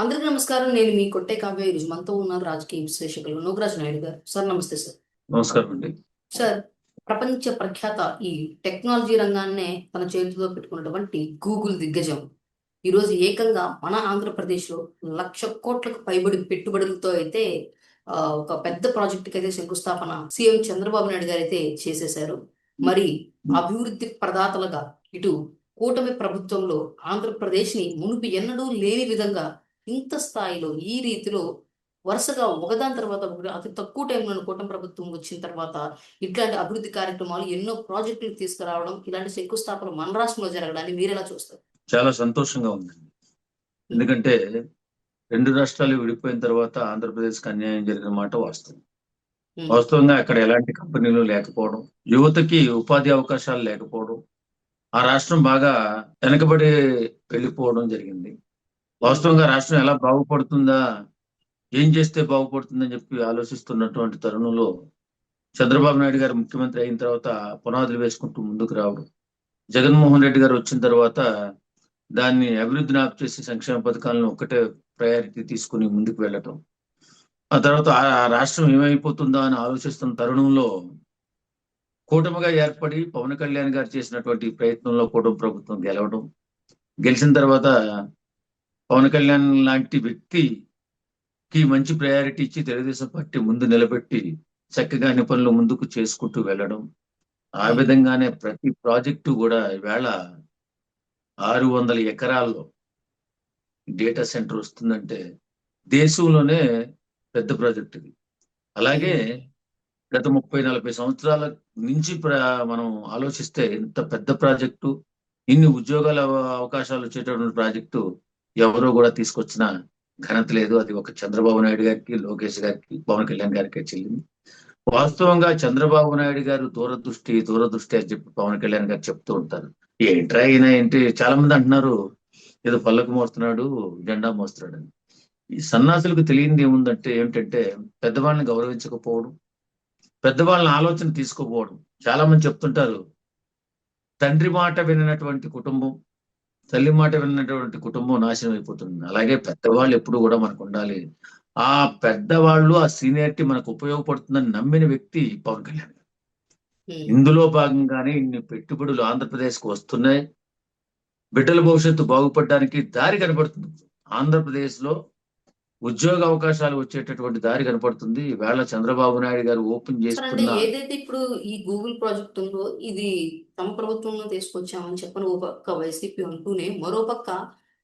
అందరికీ నమస్కారం. నేను మీ కొట్టే కావ్య. ఈరోజు మనతో ఉన్నారు రాజకీయ విశ్లేషకులు నోగరాజు నాయుడు గారు. సార్ నమస్తే సార్. నమస్కారం అండి. సార్, ప్రపంచ ప్రఖ్యాత ఈ టెక్నాలజీ రంగాన్నే తన చేతిలో పెట్టుకున్నటువంటి గూగుల్ దిగ్గజం ఈరోజు ఏకంగా మన ఆంధ్రప్రదేశ్లో 1,00,00,000 పైబడి పెట్టుబడులతో అయితే ఒక పెద్ద ప్రాజెక్టుకి అయితే శంకుస్థాపన సీఎం చంద్రబాబు నాయుడు గారు అయితే చేసేశారు. మరి అభివృద్ధి ప్రదాతలుగా ఇటు కూటమి ప్రభుత్వంలో ఆంధ్రప్రదేశ్ని మునుపు ఎన్నడూ లేని విధంగా ఇంత స్థాయిలో ఈ రీతిలో వరుసగా ఒకదాని తర్వాత ఒకటి అతి తక్కువ టైంలో కూటమి ప్రభుత్వం వచ్చిన తర్వాత ఇట్లాంటి అభివృద్ధి కార్యక్రమాలు ఎన్నో ప్రాజెక్టులు తీసుకురావడం, ఇలాంటి శంకుస్థాపన మన రాష్ట్రంలో జరగడాన్ని మీరు ఎలా చూస్తారు? చాలా సంతోషంగా ఉందండి. ఎందుకంటే రెండు రాష్ట్రాలు విడిపోయిన తర్వాత ఆంధ్రప్రదేశ్కి అన్యాయం జరిగిన మాట వాస్తవం. వాస్తవంగా అక్కడ ఎలాంటి కంపెనీలు లేకపోవడం, యువతకి ఉపాధి అవకాశాలు లేకపోవడం, ఆ రాష్ట్రం బాగా వెనకబడి వెళ్ళిపోవడం జరిగింది. వాస్తవంగా రాష్ట్రం ఎలా బాగుపడుతుందా, ఏం చేస్తే బాగుపడుతుందని చెప్పి ఆలోచిస్తున్నటువంటి తరుణంలో చంద్రబాబు నాయుడు గారు ముఖ్యమంత్రి అయిన తర్వాత పునాదులు వేసుకుంటూ ముందుకు రావడం, జగన్మోహన్ రెడ్డి గారు వచ్చిన తర్వాత దాన్ని అభివృద్ధిని ఆపు చేసి సంక్షేమ పథకాలను ఒక్కటే ప్రయారిటీ తీసుకుని ముందుకు వెళ్ళటం, ఆ తర్వాత ఆ రాష్ట్రం ఏమైపోతుందా అని ఆలోచిస్తున్న తరుణంలో కూటమిగా ఏర్పడి పవన్ కళ్యాణ్ గారు చేసినటువంటి ప్రయత్నంలో కూటమి ప్రభుత్వం గెలిచిన తర్వాత పవన్ కళ్యాణ్ లాంటి వ్యక్తికి మంచి ప్రయారిటీ ఇచ్చి తెలుగుదేశం పార్టీ ముందు నిలబెట్టి చక్కగా అన్ని పనులు ముందుకు చేసుకుంటూ వెళ్ళడం, ఆ విధంగానే ప్రతి ప్రాజెక్టు కూడా ఈవేళ 600 ఎకరాల్లో డేటా సెంటర్ వస్తుందంటే దేశంలోనే పెద్ద ప్రాజెక్ట్ ఇది. అలాగే గత 30-40 సంవత్సరాల నుంచి మనం ఆలోచిస్తే ఇంత పెద్ద ప్రాజెక్టు, ఇన్ని ఉద్యోగాల అవకాశాలు వచ్చేటటువంటి ప్రాజెక్టు ఎవరో కూడా తీసుకొచ్చిన ఘనత లేదు. అది ఒక చంద్రబాబు నాయుడు గారికి, లోకేష్ గారికి, పవన్ కళ్యాణ్ గారికి చెల్లింది. వాస్తవంగా చంద్రబాబు నాయుడు గారు దూరదృష్టి అని చెప్పి పవన్ కళ్యాణ్ గారు చెప్తూ ఉంటారు. ఏంట్రా ఈయన ఏంటి, చాలా మంది అంటున్నారు ఏదో పళ్ళకు మోస్తున్నాడు, జెండా మోస్తున్నాడు అని. ఈ సన్నాసులకు తెలియంది ఏముందంటే ఏంటంటే పెద్దవాళ్ళని గౌరవించకపోవడం, పెద్దవాళ్ళని ఆలోచన తీసుకోపోవడం. చాలా మంది చెప్తుంటారు తండ్రి మాట వినటువంటి కుటుంబం, తల్లి మాట విన్నటువంటి కుటుంబం నాశనం అయిపోతుంది. అలాగే పెద్దవాళ్ళు ఎప్పుడు కూడా మనకు ఉండాలి. ఆ పెద్దవాళ్ళు, ఆ సీనియారిటీ మనకు ఉపయోగపడుతుందని నమ్మిన వ్యక్తి పవన్ కళ్యాణ్. ఇందులో భాగంగానే ఇన్ని పెట్టుబడులు ఆంధ్రప్రదేశ్కి వస్తున్నాయి. బిడ్డల భవిష్యత్తు బాగుపడడానికి దారి కనపడుతుంది. ఆంధ్రప్రదేశ్ లో ఉద్యోగ అవకాశాలు వచ్చేటటువంటి దారి కనపడుతుంది. ఈవేళ చంద్రబాబు నాయుడు గారు ఓపెన్ చేస్తున్న ఏదైతే ఇప్పుడు ఈ గూగుల్ ప్రాజెక్ట్ ఉందో ఇది తమ ప్రభుత్వంలో తీసుకొచ్చామని చెప్పని ఓ పక్క వైసీపీ అంటూనే, మరో పక్క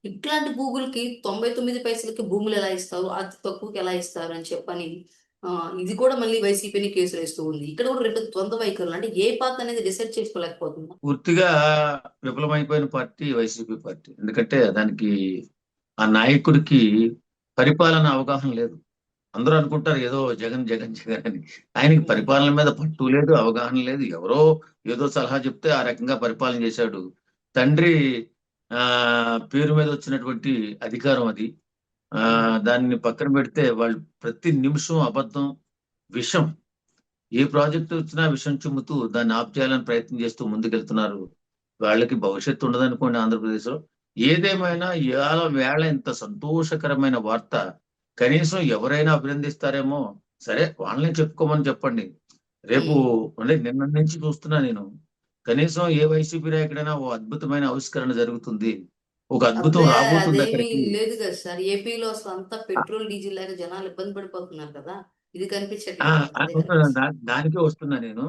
ఇట్లాంటి గూగుల్ కి 99 పైసలకి భూములు ఎలా ఇస్తారు, అతి తక్కువకి ఎలా ఇస్తారు అని చెప్పని ఇది కూడా మళ్ళీ వైసీపీని కేసులు వేస్తూ ఉంది. ఇక్కడ కూడా రెండు ద్వంద్వ వైఖరులు, అంటే ఏ పాత్ర అనేది డిసైడ్ చేసుకోలేకపోతుంది. పూర్తిగా విఫలమైపోయిన పార్టీ వైసీపీ పార్టీ. ఎందుకంటే దానికి ఆ నాయకుడికి పరిపాలన అవగాహన లేదు. అందరూ అనుకుంటారు ఏదో జగన్ జగన్ జగన్ అని. ఆయనకి పరిపాలన మీద పట్టు లేదు, అవగాహన లేదు. ఎవరో ఏదో సలహా చెప్తే ఆ రకంగా పరిపాలన చేశాడు. తండ్రి పేరు మీద వచ్చినటువంటి అధికారం అది. దాన్ని పక్కన పెడితే వాళ్ళు ప్రతి నిమిషం అబద్ధం, విషం. ఏ ప్రాజెక్టు వచ్చినా విషం చిమ్ముతూ దాన్ని ఆప్ చేయాలని ప్రయత్నం చేస్తూ ముందుకెళ్తున్నారు. వాళ్ళకి భవిష్యత్తు ఉండదనుకోండి ఆంధ్రప్రదేశ్ లో. ఏదేమైనా వేళ ఇంత సంతోషకరమైన వార్త కనీసం ఎవరైనా అభినందిస్తారేమో, సరే వాళ్ళని చెప్పుకోమని చెప్పండి. రేపు అంటే నిన్న నుంచి చూస్తున్నా నేను, కనీసం ఏ వైసీపీ నాయకుడైనా ఓ అద్భుతమైన ఆవిష్కరణ జరుగుతుంది, ఒక అద్భుతం రాబోతుంది అక్కడికి. లేదు కదా సార్, ఏపీలో అసలు అంతా పెట్రోల్ డీజిల్ లేక జనాలు ఇబ్బంది పడిపోతున్నారు కదా, ఇది కనిపించట్లేదు. దానికే వస్తున్నా నేను.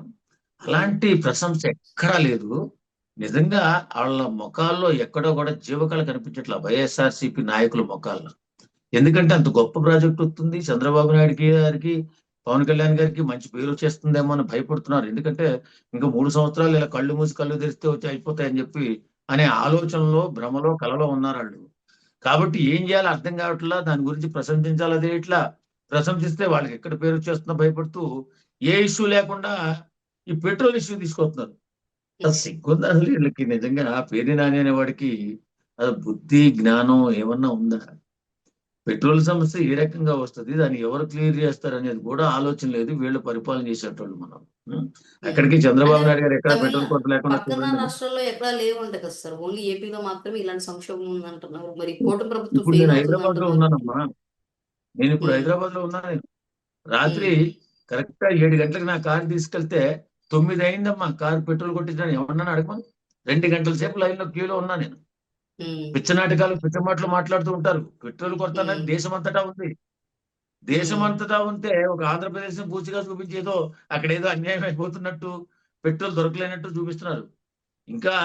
అలాంటి ప్రశంస ఎక్కడా లేదు. నిజంగా వాళ్ళ ముఖాల్లో ఎక్కడో కూడా జీవకళ కనిపించట్లా వైఎస్ఆర్సీపీ నాయకుల ముఖాల్లో. ఎందుకంటే అంత గొప్ప ప్రాజెక్ట్ వస్తుంది, చంద్రబాబు నాయుడు గారికి, పవన్ కళ్యాణ్ గారికి మంచి పేరు వచ్చేస్తుందేమో అని భయపడుతున్నారు. ఎందుకంటే ఇంకా 3 సంవత్సరాలు ఇలా కళ్ళు మూసి కళ్ళు తెరిస్తే వచ్చి అయిపోతాయని చెప్పి అనే ఆలోచనలో, భ్రమలో, కలలో ఉన్నారు వాళ్ళు. కాబట్టి ఏం చేయాలో అర్థం కావట్లా. దాని గురించి ప్రశంసించాలి, అదే ఇట్లా ప్రశంసిస్తే వాళ్ళకి ఎక్కడ పేరు వచ్చేస్తుందో భయపడుతూ ఏ ఇష్యూ లేకుండా ఈ పెట్రోల్ ఇష్యూ తీసుకొస్తున్నారు. సిగ్గుందా అసలు వీళ్ళకి? నిజంగా పేరు నాని అనే వాడికి అది బుద్ధి జ్ఞానం ఏమన్నా ఉందా? పెట్రోల్ సమస్య ఏ రకంగా వస్తుంది, దాన్ని ఎవరు క్లియర్ చేస్తారు అనేది కూడా ఆలోచన లేదు. వీళ్ళు పరిపాలన చేసేటోళ్ళు మనం. ఉం? అక్కడికి అంటే చంద్రబాబు నాయుడు గారు ఎక్కడ తమిళ పెట్రోల్ కొరత లేకుండా పక్కన చూడండి. రాష్ట్రాల్లో ఎక్కడా లేవంట కదా సార్, ఓన్లీ ఏపీలో మాత్రమే ఇలాంటి సంక్షోభం ఉందంటున్నారు. మరి కూటమి ప్రభుత్వం ఇప్పుడు ఫెయిల్ నేను అవుతుంది హైదరాబాద్ లో అంటున్నారు. ఉన్నానమ్మా. నేను ఇప్పుడు హైదరాబాద్ లో ఉన్నాను. రాత్రి ఉమ్, కరెక్ట్ గా 7 గంటలకు నా కారు తీసుకెళ్తే 9 అయిందమ్మా. కారు పెట్రోల్ కొట్టించాను. ఎవరన్నా అడగమని 2 గంటల సేపు లైన్ లో క్యూలో ఉన్నా నేను. ఉమ్, పిచ్చ నాటకాలు, పిచ్చ మాటలు మాట్లాడుతూ ఉంటారు. పెట్రోల్ కొరత అనేది ఉమ్, దేశమంతటా ఉంది. ఉమ్, దేశమంతటా ఉంటే ఒక ఆంధ్రప్రదేశ్ ని పూర్తిగా చూపించేదో అక్కడ ఏదో అన్యాయం అయిపోతున్నట్టు, పెట్రోల్ దొరకలేనట్టు చూపిస్తున్నారు. ఇంకా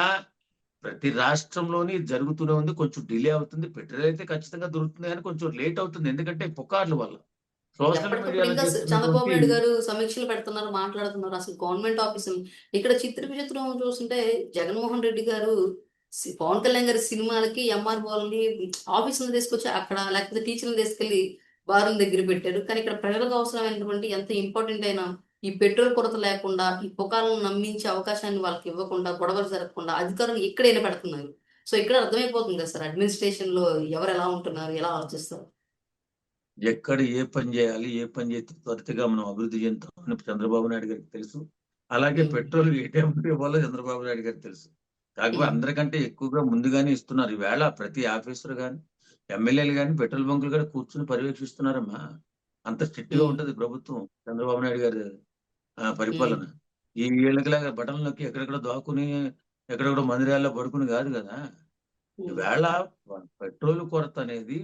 ప్రతి రాష్ట్రంలోని ఇది జరుగుతూనే ఉంది. కొంచెం డిలే అవుతుంది. పెట్రోల్ అయితే ఖచ్చితంగా దొరుకుతుంది కానీ కొంచెం లేట్ అవుతుంది. ఎందుకంటే పుకార్ల వల్ల, సోషల్ ఎప్పటికప్పుడు మీడియాలో ఇంకా చంద్రబాబు చేస్తున్నటువంటి నాయుడు గారు సమీక్షలు పెడుతున్నారు, మాట్లాడుతున్నారు. అసలు గవర్నమెంట్ ఆఫీస్ ఇక్కడ చిత్ర విచిత్రం చూస్తుంటే జగన్మోహన్ రెడ్డి గారు పవన్ కళ్యాణ్ గారి సినిమాలకి ఎంఆర్ఓలని ఆఫీసులను తీసుకొచ్చి అక్కడ, లేకపోతే టీచర్లను తీసుకెళ్లి బారుల దగ్గర పెట్టారు. కానీ ఇక్కడ ప్రజలకు అవసరమైనటువంటి ఎంత ఇంపార్టెంట్ అయినా ఈ పెట్రోల్ కొరత లేకుండా, ఈ పుకార్లను నమ్మించే అవకాశాన్ని వాళ్ళకి ఇవ్వకుండా, గొడవలు జరగకుండా అధికారులు ఇక్కడ పెడుతున్నారు. సో ఇక్కడ అర్థమైపోతుంది కదా సార్, అడ్మినిస్ట్రేషన్ లో ఎవరు ఎలా ఉంటున్నారు, ఎలా ఆలోచిస్తారు. ఎక్కడ ఏ పని చేయాలి, ఏ పని చేస్తే త్వరితగా మనం అభివృద్ధి చెందుతామని చంద్రబాబు నాయుడు గారికి తెలుసు. అలాగే ఉమ్, పెట్రోల్ ఏ టైంలో ఇవ్వాలో చంద్రబాబు నాయుడు గారికి తెలుసు. కాకపోతే ఉమ్, అందరికంటే ఎక్కువగా ముందుగానే ఇస్తున్నారు. ఈవేళ ప్రతి ఆఫీసర్ కానీ, ఎమ్మెల్యేలు కానీ, పెట్రోల్ బంకులు కానీ కూర్చుని పర్యవేక్షిస్తున్నారమ్మా. అంత స్ట్రిక్ట్ గా ఉమ్, ఉంటది ప్రభుత్వం, చంద్రబాబు నాయుడు గారి ఉమ్, పరిపాలన. ఈ వీళ్ళకిలాగా బటన్లు నొక్కి ఎక్కడెక్కడ దాక్కుని, ఎక్కడెక్కడ మందిరాల్లో పడుకుని కాదు కదా. ఉమ్, ఈవేళ పెట్రోల్ కొరత అనేది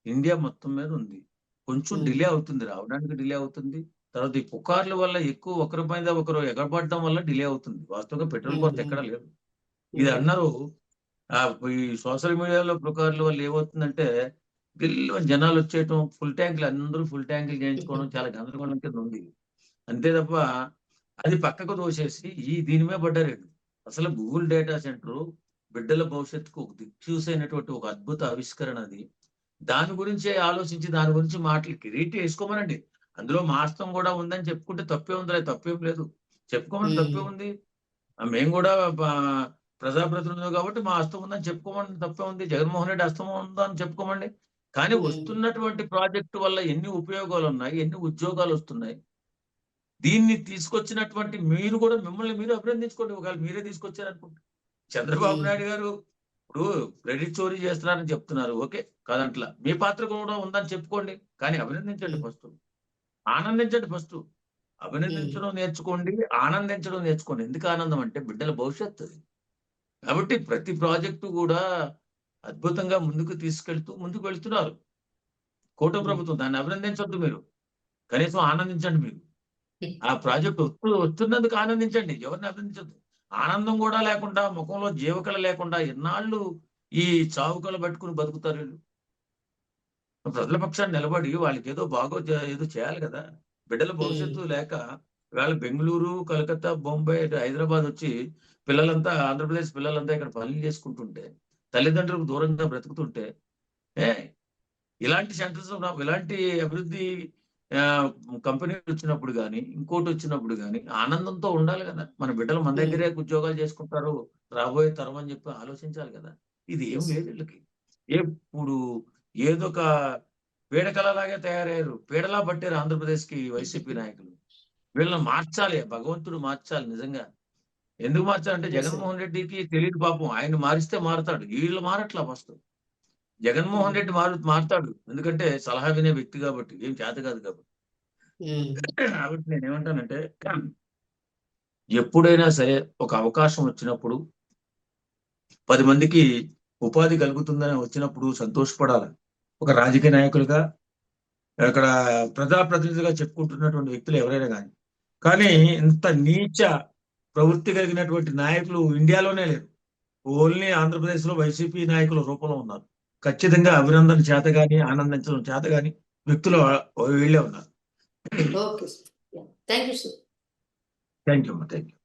ఇండియా మొత్తం మీద ఉంది. కొంచెం ఉమ్, డిలే అవుతుంది, రావడానికి డిలే అవుతుంది. తర్వాత ఈ పుకార్ల వల్ల ఎక్కువ ఒకరి మీద ఒకరు ఎగరబడడం వల్ల డిలే అవుతుంది. వాస్తవంగా పెట్రోల్ కొరత ఉమ్, ఎక్కడా లేదు. ఇది ఉమ్, అన్నారు. ఆ ఈ సోషల్ మీడియాలో పుకార్ల వల్ల ఏమవుతుందంటే గిల్లు అని జనాలు వచ్చేయటం, ఫుల్ ట్యాంకులు అందరూ ఫుల్ ట్యాంకులు చేయించుకోవడం చాలా గందరగోళం కింద ఉంది. అంతే తప్ప అది పక్కకు తోసేసి దీని మీద పడ్డారు. అసలు గూగుల్ డేటా సెంటర్ బిడ్డల భవిష్యత్తుకు ఒక దిక్సూసైనటువంటి ఒక అద్భుత ఆవిష్కరణ అది. దాని గురించే ఆలోచించి దాని గురించి మాటలు కిరీటి వేసుకోమనండి. అందులో మాస్తం కూడా ఉందని చెప్పుకుంటే తప్పే ఉందిలే, తప్పేం లేదు. చెప్పుకోమని తప్పే ఉమ్, ఉంది. మేము కూడా ప్రజాప్రతినిధులు కాబట్టి మా హస్తం ఉందని చెప్పుకోమని తప్పే ఉంది. జగన్మోహన్ రెడ్డి హస్తం ఉందని చెప్పుకోమండి. కానీ ఉమ్, వస్తున్నటువంటి ప్రాజెక్టు వల్ల ఎన్ని ఉపయోగాలు ఉన్నాయి, ఎన్ని ఉద్యోగాలు వస్తున్నాయి. దీన్ని తీసుకొచ్చినటువంటి మీరు కూడా మిమ్మల్ని మీరు అభినందించుకోండి. ఒకవేళ మీరే తీసుకొచ్చారనుకుంటే. చంద్రబాబు ఉమ్, నాయుడు గారు ఇప్పుడు క్రెడిట్ చోరీ చేస్తున్నారని చెప్తున్నారు. ఓకే, కాదంట్లా. మీ పాత్ర కూడా ఉందని చెప్పుకోండి. కానీ అభినందించండి ఉమ్, ఫస్ట్. ఆనందించండి ఫస్ట్. ఉమ్, అభినందించడం నేర్చుకోండి, ఆనందించడం నేర్చుకోండి. ఎందుకు ఆనందం అంటే బిడ్డల భవిష్యత్తు అది. కాబట్టి ప్రతి ప్రాజెక్టు కూడా అద్భుతంగా ముందుకు తీసుకెళ్తూ ముందుకు వెళ్తున్నారు కూటమి ఉమ్, ప్రభుత్వం. దాన్ని అభినందించొద్దు మీరు, కనీసం ఆనందించండి మీరు. ఉమ్. ఆ ప్రాజెక్టు వస్తున్నందుకు ఆనందించండి, ఎవరిని అభినందించద్దు. ఆనందం కూడా లేకుండా, ముఖంలో జీవకళ లేకుండా ఎన్నాళ్ళు ఈ చావుకళ పట్టుకుని బతుకుతారు వీళ్ళు. ప్రజల పక్షాన్ని నిలబడి వాళ్ళకి ఏదో ఏదో చేయాలి కదా. బిడ్డల భవిష్యత్తు లేక ఇవాళ బెంగళూరు, కలకత్తా, బొంబాయి, హైదరాబాద్ వచ్చి పిల్లలంతా, ఆంధ్రప్రదేశ్ పిల్లలంతా ఇక్కడ పనులు చేసుకుంటుంటే, తల్లిదండ్రులకు దూరంగా బ్రతుకుతుంటే, ఏ ఇలాంటి సెంటర్స్, ఇలాంటి అభివృద్ధి ఆ, కంపెనీలు వచ్చినప్పుడు కానీ, ఇంకోటి వచ్చినప్పుడు కానీ ఆనందంతో ఉండాలి కదా. మన బిడ్డలు మన ఉమ్. దగ్గరే ఉద్యోగాలు చేసుకుంటారు రాబోయే తరం అని చెప్పి ఆలోచించాలి కదా. ఇది ఏం ఎస్. లేదు వీళ్ళకి. ఎప్పుడు ఏదో ఒక పీడకలలాగే తయారయ్యారు. పీడలా పట్టారు ఆంధ్రప్రదేశ్ కి వైసీపీ నాయకులు. వీళ్ళని మార్చాలి, భగవంతుడు మార్చాలి నిజంగా. ఎందుకు మార్చాలంటే ఎస్ సార్. జగన్మోహన్ రెడ్డికి తెలియదు పాపం. ఆయన మారిస్తే మారతాడు, వీళ్ళు మారట్లా ఫస్ట్. జగన్మోహన్ ఉమ్, రెడ్డి మారతాడు, ఎందుకంటే సలహా వినే వ్యక్తి కాబట్టి, ఏం చేత కాదు కాబట్టి. ఉమ్, కాబట్టి నేను ఏమంటానంటే ఎప్పుడైనా సరే ఒక అవకాశం వచ్చినప్పుడు 10 మందికి ఉపాధి కలుగుతుందని వచ్చినప్పుడు సంతోషపడాలి. ఒక రాజకీయ నాయకులుగా, అక్కడ ప్రజాప్రతినిధులుగా చెప్పుకుంటున్నటువంటి వ్యక్తులు ఎవరైనా కానీ. కానీ ఇంత నీచ ప్రవృత్తి కలిగినటువంటి నాయకులు ఇండియాలోనే లేరు. ఓన్లీ ఆంధ్రప్రదేశ్ లో వైసీపీ నాయకుల రూపంలో ఉన్నారు. ఖచ్చితంగా అభినందన చేత గాని, ఆనందించడం చేత గాని వ్యక్తులు వీళ్ళే ఉన్నారు. Okay sir. Thank you sir. Thank you అమ్మా, థ్యాంక్ యూ.